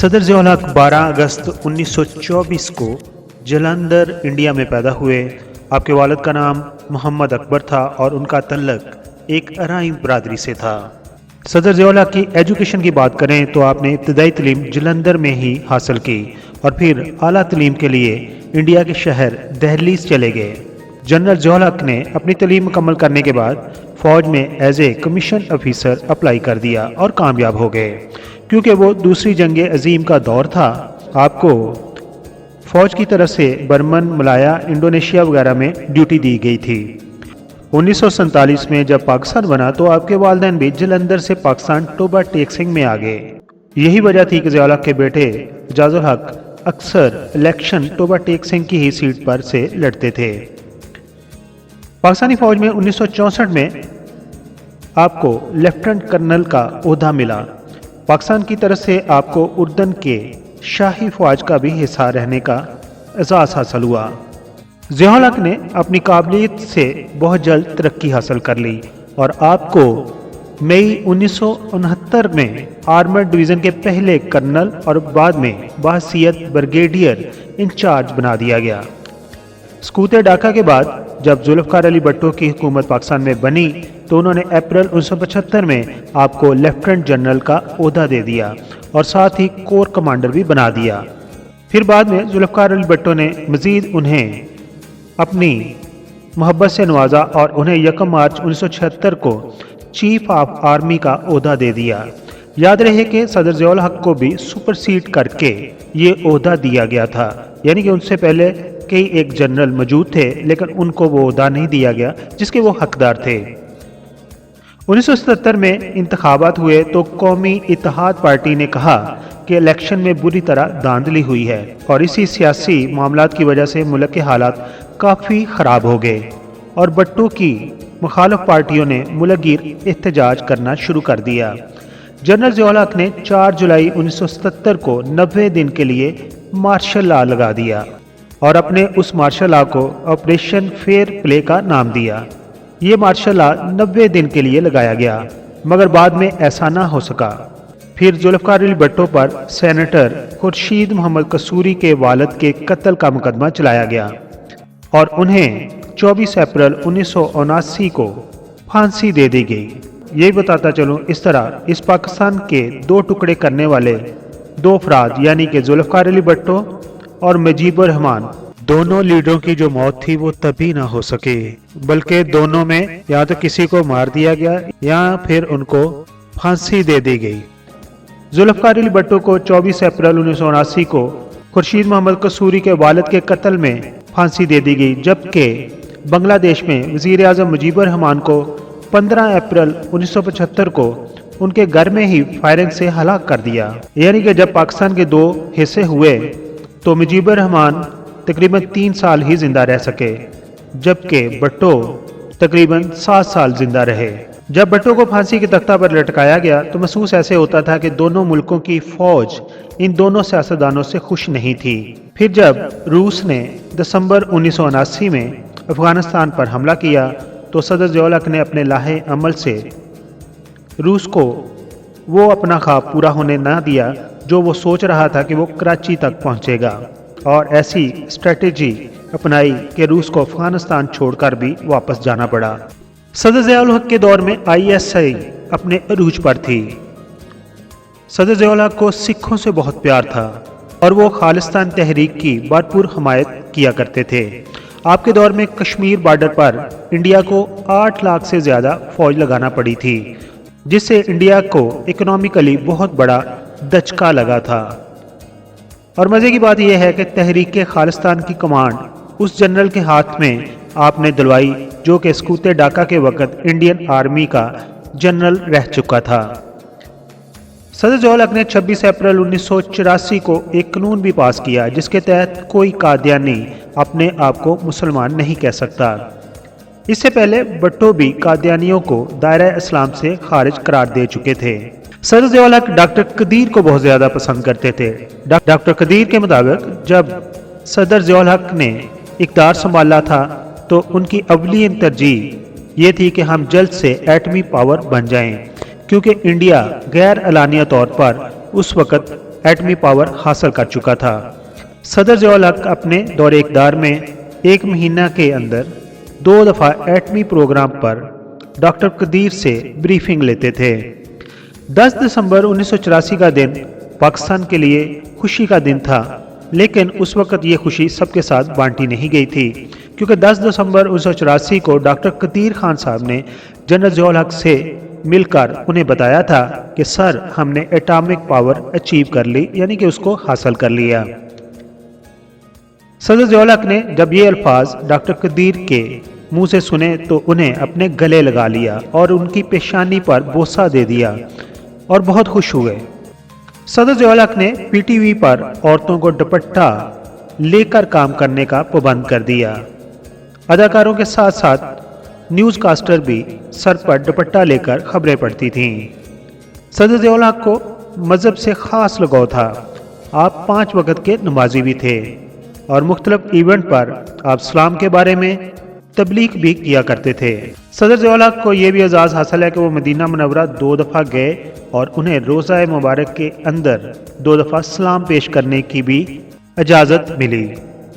सदर ज़िया उल हक 12 अगस्त 1924 को जलंधर इंडिया में पैदा हुए। आपके वालिद का नाम मोहम्मद अकबर था और उनका तल्लक एक अराइन बरादरी से था। सदर ज़िया उल हक की एजुकेशन की बात करें तो आपने इब्तदाई तालीम जलंधर में ही हासिल की और फिर आला तालीम के लिए इंडिया के शहर दहलीज चले गए। जनरल ज़िया उल हक ने अपनी तालीम मुकम्मल करने के बाद फ़ौज में as a commission officer apply कर दिया और कामयाब हो गए। क्योंकि वो दूसरी जंग अजीम का दौर था, आपको फ़ौज की तरफ से बर्मन, मलाया, इंडोनेशिया वगैरह में ड्यूटी दी गई थी। 1947 में जब पाकिस्तान बना तो आपके वालिदैन भी जलंधर से पाकिस्तान टोबा टेक सिंह में आ गए। यही वजह थी कि ज़िया उल हक के बेटे एजाज उल हक अक्सर इलेक्शन टोबा टेक सिंह की ही सीट पर से लड़ते थे। पाकिस्तानी फ़ौज में 1964 में आपको लेफ्टिनेंट कर्नल का ओहदा मिला। पाकिस्तान की तरफ से आपको उर्दन के शाही फ़ौज का भी हिस्सा रहने का एजाज़ हासिल हुआ। ज़िया उल हक ने अपनी काबिलियत से बहुत जल्द तरक्की हासिल कर ली और आपको मई 1969 में आर्मर्ड डिवीज़न के पहले कर्नल और बाद में बहसीयत ब्रिगेडियर इंचार्ज बना दिया गया। सकूत डाका के बाद जब जुल्फ़िकार अली भुट्टो की हुकूमत पाकिस्तान में बनी तो उन्होंने अप्रैल 1975 में आपको लेफ्टिनेंट जनरल का ओहदा दे दिया और साथ ही कोर कमांडर भी बना दिया। फिर बाद में जुल्फ़िकार अली भुट्टो ने मज़ीद उन्हें अपनी मोहब्बत से नवाजा और उन्हें 1 मार्च 1976 को चीफ ऑफ आर्मी का ओहदा दे दिया। याद रहे कि सदर ज़िया उल हक को भी सुपरसीड करके ये ओहदा दिया गया था, यानी कि उनसे पहले कई एक जनरल मौजूद थे लेकिन उनको वो ओहदा नहीं दिया गया जिसके वो हकदार थे। 1977 में इंतखाबात हुए तो कौमी इत्तेहाद पार्टी ने कहा कि इलेक्शन में बुरी तरह धांधली हुई है और इसी सियासी मामलात की वजह से मुल्क के हालात काफ़ी ख़राब हो गए और भुट्टो की मुखालिफ पार्टियों ने मुल्कगीर एहतजाज करना शुरू कर दिया। जनरल ज़िया उल हक ने 4 जुलाई 1977 को 90 दिन के लिए मार्शल लॉ लगा दिया और अपने उस मार्शल लॉ को ऑपरेशन फेयर प्ले का नाम दिया। ये मार्शल लॉ 90 दिन के लिए लगाया गया मगर बाद में ऐसा ना हो सका। फिर जुल्फ़िकार अली भुट्टो पर सेनेटर खुर्शीद मोहम्मद कसूरी के वालिद के कत्ल का मुकदमा चलाया गया और उन्हें 24 अप्रैल 1979 को फांसी दे दी गई। यही बताता चलूँ, इस तरह इस पाकिस्तान के 2 टुकड़े करने वाले 2 अफराद यानी कि जुल्फ़िकार अली भुट्टो और मुजीबुर रहमान, दोनों लीडरों की जो मौत थी वो तभी ना हो सके बल्कि दोनों में या तो किसी को मार दिया गया या फिर उनको फांसी दे दी गई। जुल्फ़िकार अली भुट्टो को 24 अप्रैल 1979 को खुर्शीद मोहम्मद कसूरी के वालिद के कत्ल में फांसी दे दी गई, जबकि बांग्लादेश में वज़ीर आज़म मुजीबुर रहमान को 15 अप्रैल 1975 को उनके घर में ही फायरिंग से हलाक कर दिया। यानी कि जब पाकिस्तान के 2 हिस्से हुए तो मुजीबुर रहमान तकरीबन 3 साल ही जिंदा रह सके जबकि भुट्टो तकरीबन 7 साल जिंदा रहे। जब भुट्टो को फांसी के तख्ता पर लटकाया गया तो महसूस ऐसे होता था कि दोनों मुल्कों की फौज इन दोनों सियासतदानों से खुश नहीं थी। फिर जब रूस ने दिसंबर 1979 में अफगानिस्तान पर हमला किया तो सदर ज़िया उल हक ने अपने लाहे अमल से रूस को वो अपना ख्वाब पूरा होने ना दिया जो वो सोच रहा था कि वो कराची तक पहुंचेगा और ऐसी स्ट्रेटेजी अपनाई कि रूस को अफगानिस्तान छोड़कर भी वापस जाना पड़ा। सदर ज़िया उल हक के दौर में ISI अपने अरूज पर थी। सदर ज़िया उल हक को सिखों से बहुत प्यार था और वो खालिस्तान तहरीक की भरपूर हमायत किया करते थे। आपके दौर में कश्मीर बॉर्डर पर इंडिया को 8 लाख से ज़्यादा फौज लगाना पड़ी थी जिससे इंडिया को इकोनॉमिकली बहुत बड़ा दचका लगा था। और मज़े की बात यह है कि तहरीक खालिस्तान की कमांड उस जनरल के हाथ में आपने दिलवाई जो कि सकूत डाका के वक़्त इंडियन आर्मी का जनरल रह चुका था। सदर ज़िया उल हक ने 26 अप्रैल 1984 को एक कानून भी पास किया जिसके तहत कोई कादियानी अपने आप को मुसलमान नहीं कह सकता। इससे पहले भुट्टो भी कादियानियों को दायरा इस्लाम से खारिज करार दे चुके थे। सदर ज़िया उल हक डॉक्टर कदीर को बहुत ज़्यादा पसंद करते थे। डॉक्टर कदीर के मुताबिक जब सदर ज़िया उल हक ने इक़्तिदार संभाला था तो उनकी अवलीन तरजीह ये थी कि हम जल्द से एटमी पावर बन जाएं, क्योंकि इंडिया गैर एलानिया तौर पर उस वक़्त एटमी पावर हासिल कर चुका था। सदर ज़ियाउल हक अपने दौरे इक़्तिदार में 1 महीना के अंदर 2 दफ़ा एटमी प्रोग्राम पर डॉक्टर कदीर से ब्रीफिंग लेते थे। 10 दिसंबर 1984 का दिन पाकिस्तान के लिए खुशी का दिन था, लेकिन उस वक़्त ये खुशी सबके साथ बांटी नहीं गई थी, क्योंकि 10 दिसंबर 1984 को डॉक्टर कदीर खान साहब ने जनरल ज़ियाउल हक से मिलकर उन्हें बताया था कि सर हमने एटॉमिक पावर अचीव कर ली, यानी कि उसको हासिल कर लिया। सदर ज़ियाउल हक ने जब ये अल्फाज डॉक्टर कदीर के मुंह से सुने तो उन्हें अपने गले लगा लिया और उनकी पेशानी पर बोसा दे दिया और बहुत खुश हुए। सदर ज़ियाउल हक ने पीटीवी पर औरतों को दुपट्टा लेकर काम करने का पाबंद कर दिया। अदाकारों के साथ साथ न्यूज़ कास्टर भी सर पर दुपट्टा लेकर खबरें पढ़ती थीं। सदर ज़ियाउल हक को मज़हब से ख़ास लगाव था। आप 5 वक़्त के नमाजी भी थे और मुख्तलिफ इवेंट पर आप इस्लाम के बारे में तबलीग भी किया करते थे। सदर ज़ियाउल हक को यह भी एजाज़ हासिल है कि वो मदीना मुनव्वरा 2 दफ़ा गए और उन्हें रोज़ा मुबारक के अंदर 2 दफ़ा सलाम पेश करने की भी इजाज़त मिली।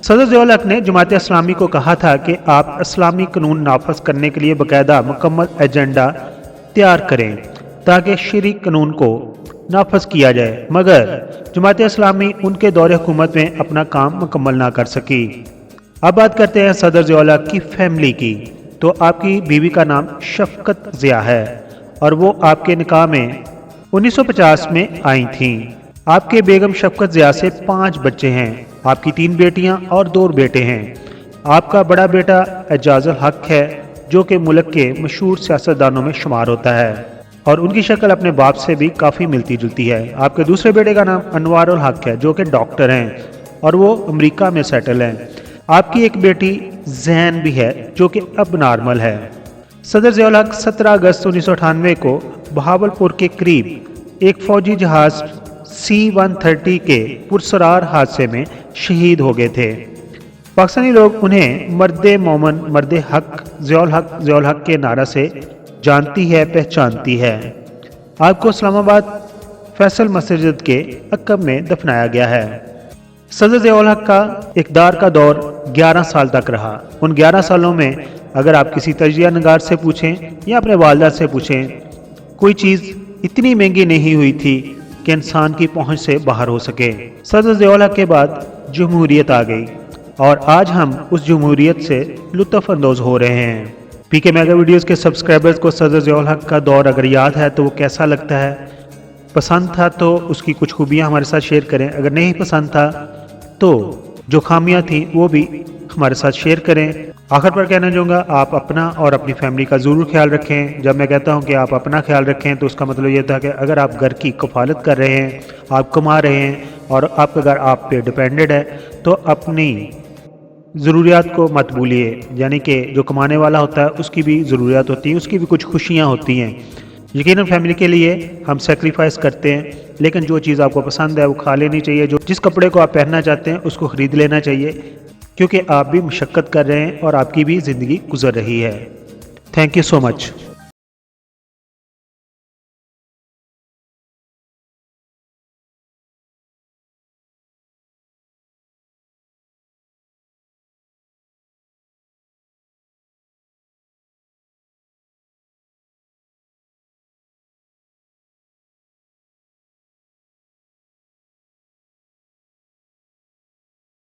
सदर ज़ियाउल हक ने जमात इस्लामी को कहा था कि आप इस्लामी कानून नाफज करने के लिए बाकायदा मुकम्मल एजेंडा तैयार करें ताकि शरई कानून को नाफज किया जाए, मगर जमात इस्लामी उनके दौरे हुकूमत में अपना काम मुकम्मल ना कर सकी। अब बात करते हैं सदर ज़ियाउल हक की फैमिली की। तो आपकी बीवी का नाम शफकत ज़िया है और वो आपके निकाह में 1950 में आई थीं। आपके बेगम शफकत ज़िया से 5 बच्चे हैं। आपकी 3 बेटियां और 2 बेटे हैं। आपका बड़ा बेटा एजाज़ुल हक है जो कि मुल्क के मशहूर सियासतदानों में शुमार होता है और उनकी शक्ल अपने बाप से भी काफ़ी मिलती जुलती है। आपके दूसरे बेटे का नाम अनवारुल हक है जो कि डॉक्टर हैं और वो अमेरिका में सेटल हैं। आपकी एक बेटी जैन भी है जो कि अब नॉर्मल है। सदर ज़ियाउल हक 17 अगस्त 1998 को बहावलपुर के करीब एक फौजी जहाज़ C-130 के पुरसरार हादसे में शहीद हो गए थे। पाकिस्तानी लोग उन्हें मर्दे मोमन मर्दे हक ज़ियाउल हक के नारा से जानती है पहचानती है। आपको इस्लामाबाद फैसल मस्जिद के अक्ब में दफनाया गया है। सदर ज़ियाउल हक का इक़्तिदार का दौर 11 साल तक रहा। उन 11 सालों में अगर आप किसी तजिया नगार से पूछें या अपने वालिदा से पूछें, कोई चीज़ इतनी महंगी नहीं हुई थी कि इंसान की पहुंच से बाहर हो सके। सदर ज़ियाउल हक के बाद जमहूरियत आ गई और आज हम उस जमहूरियत से लुत्फ़ अंदोज़ हो रहे हैं। पीके मेगा वीडियोज़ के सब्सक्राइबर्स को सदर ज़ियाउल हक का दौर अगर याद है तो वो कैसा लगता है, पसंद था तो उसकी कुछ खूबियाँ हमारे साथ शेयर करें। अगर नहीं पसंद था तो जो खामियां थी वो भी हमारे साथ शेयर करें। आखिर पर कहना चाहूँगा, आप अपना और अपनी फैमिली का ज़रूर ख्याल रखें। जब मैं कहता हूँ कि आप अपना ख्याल रखें तो उसका मतलब ये था कि अगर आप घर की कफालत कर रहे हैं, आप कमा रहे हैं और आपका घर आप पे डिपेंडेड है तो अपनी ज़रूरियात को मत भूलिए। यानी कि जो कमाने वाला होता है उसकी भी ज़रूरियात होती है, उसकी भी कुछ खुशियाँ होती हैं। यकीनन फैमिली के लिए हम सेक्रीफाइस करते हैं, लेकिन जो चीज़ आपको पसंद है वो खा लेनी चाहिए। जो जिस कपड़े को आप पहनना चाहते हैं उसको ख़रीद लेना चाहिए, क्योंकि आप भी मुशक्क़त कर रहे हैं और आपकी भी ज़िंदगी गुजर रही है। Thank you so much.